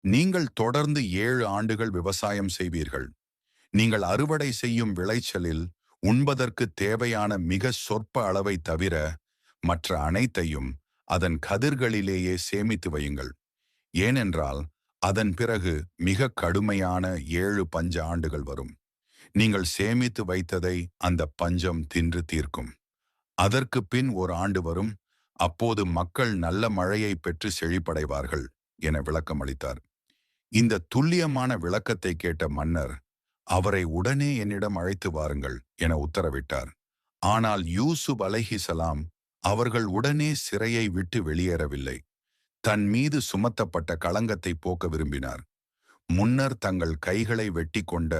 நீங்கள் தொடர்ந்து 7 ஆண்டுகள் விவசாயம் செய்வீர்கள். நீங்கள் அறுவடை செய்யும் விளைச்சலில் உண்பதற்கு தேவையான மிக சொற்ப அளவை தவிர மற்ற அனைத்தையும் அதன் கதிர்களிலேயே சேமித்து வையுங்கள். ஏனென்றால் அதன் பிறகு மிக கடுமையான 7 பஞ்ச ஆண்டுகள் வரும். நீங்கள் சேமித்து வைத்ததை அந்த பஞ்சம் தின்று தீர்க்கும். அதற்கு பின் ஒரு ஆண்டு வரும். அப்போது மக்கள் நல்ல மழையை பெற்று செழிப்படைவார்கள் என விளக்கம் அளித்தார். இந்த துல்லியமான விளக்கத்தை கேட்ட மன்னர், அவரை உடனே என்னிடம் அழைத்து வாருங்கள் என உத்தரவிட்டார். ஆனால் யூசுப் அலைஹிசலாம் அவர்கள் உடனே சிறையை விட்டு வெளியேறவில்லை. தன் மீது சுமத்தப்பட்ட களங்கத்தை போக்க விரும்பினார். முன்னர் தங்கள் கைகளை வெட்டி கொண்ட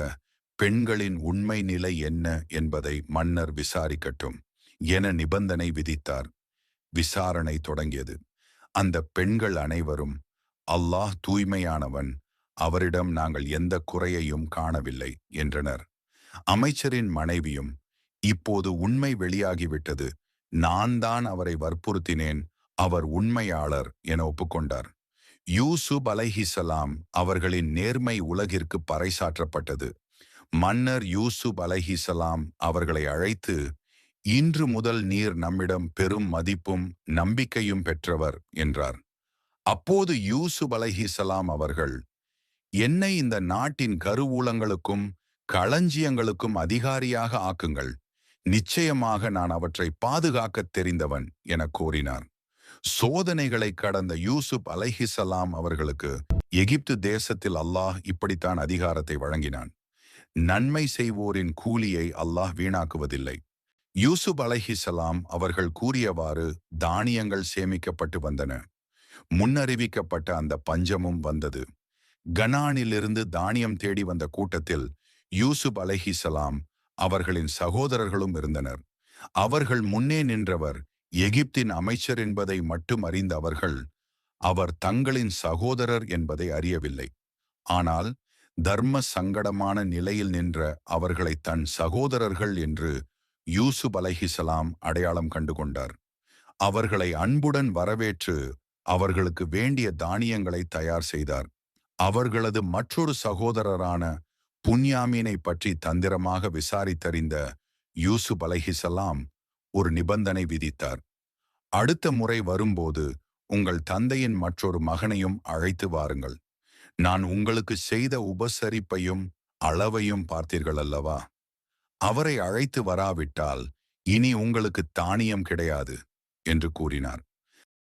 பெண்களின் உண்மை நிலை என்ன என்பதை மன்னர் விசாரிக்கட்டும் என நிபந்தனை விதித்தார். விசாரணை தொடங்கியது. அந்த பெண்கள் அனைவரும், அல்லாஹ் தூய்மையானவன், அவரிடம் நாங்கள் எந்த குறையையும் காணவில்லை என்றனர். அமைச்சரின் மனைவியும், இப்போது உண்மை வெளியாகிவிட்டது, நான் தான் அவரை வற்புறுத்தினேன், அவர் உண்மையாளர் என ஒப்புக்கொண்டார். யூசுப் அலைஹிசலாம் அவர்களின் நேர்மை உலகிற்கு பறைசாற்றப்பட்டது. மன்னர் யூசுப் அலைஹிசலாம் அவர்களை அழைத்து, இன்று முதல் நீர் நம்மிடம் பெரும் மதிப்பும் நம்பிக்கையும் பெற்றவர் என்றார். அப்போது யூசுப் அலைஹிசலாம் அவர்கள், என்னை இந்த நாட்டின் கருவூலங்களுக்கும் களஞ்சியங்களுக்கும் அதிகாரியாக ஆக்குங்கள், நிச்சயமாக நான் அவற்றை பாதுகாக்கத் தெரிந்தவன் என கூறினார். சோதனைகளை கடந்த யூசுப் அலைஹிசலாம் அவர்களுக்கு எகிப்து தேசத்தில் அல்லாஹ் இப்படித்தான் அதிகாரத்தை வழங்கினான். நன்மை செய்வோரின் கூலியை அல்லாஹ் வீணாக்குவதில்லை. யூசுப் அலைஹிசலாம் அவர்கள் கூறியவாறு தானியங்கள் சேமிக்கப்பட்டு வந்தன. முன்னறிவிக்கப்பட்ட அந்த பஞ்சமும் வந்தது. கனானிலிருந்து தானியம் தேடி வந்த கூட்டத்தில் யூசுப் அலைஹிசலாம் அவர்களின் சகோதரர்களும் இருந்தனர். அவர்கள் முன்னே நின்றவர் எகிப்தின் அமைச்சர் என்பதை மட்டும் அறிந்த அவர்கள், அவர் தங்களின் சகோதரர் என்பதை அறியவில்லை. ஆனால் தர்ம சங்கடமான நிலையில் நின்ற அவர்களை தன் சகோதரர்கள் என்று யூசுப் அலைஹிசலாம் அடையாளம் கண்டு கொண்டார். அவர்களை அன்புடன் வரவேற்று அவர்களுக்கு வேண்டிய தானியங்களை தயார் செய்தார். அவர்களது மற்றொரு சகோதரரான புன்யாமீனை பற்றி தந்திரமாக விசாரித்தறிந்த யூசுப் அலைஹிசலாம் ஒரு நிபந்தனை விதித்தார். அடுத்த முறை வரும்போது உங்கள் தந்தையின் மற்றொரு மகனையும் அழைத்து வாருங்கள். நான் உங்களுக்கு செய்த உபசரிப்பையும் அளவையும் பார்த்தீர்கள் அல்லவா? அவரை அழைத்து வராவிட்டால் இனி உங்களுக்கு தானியம் கிடையாது என்று கூறினார்.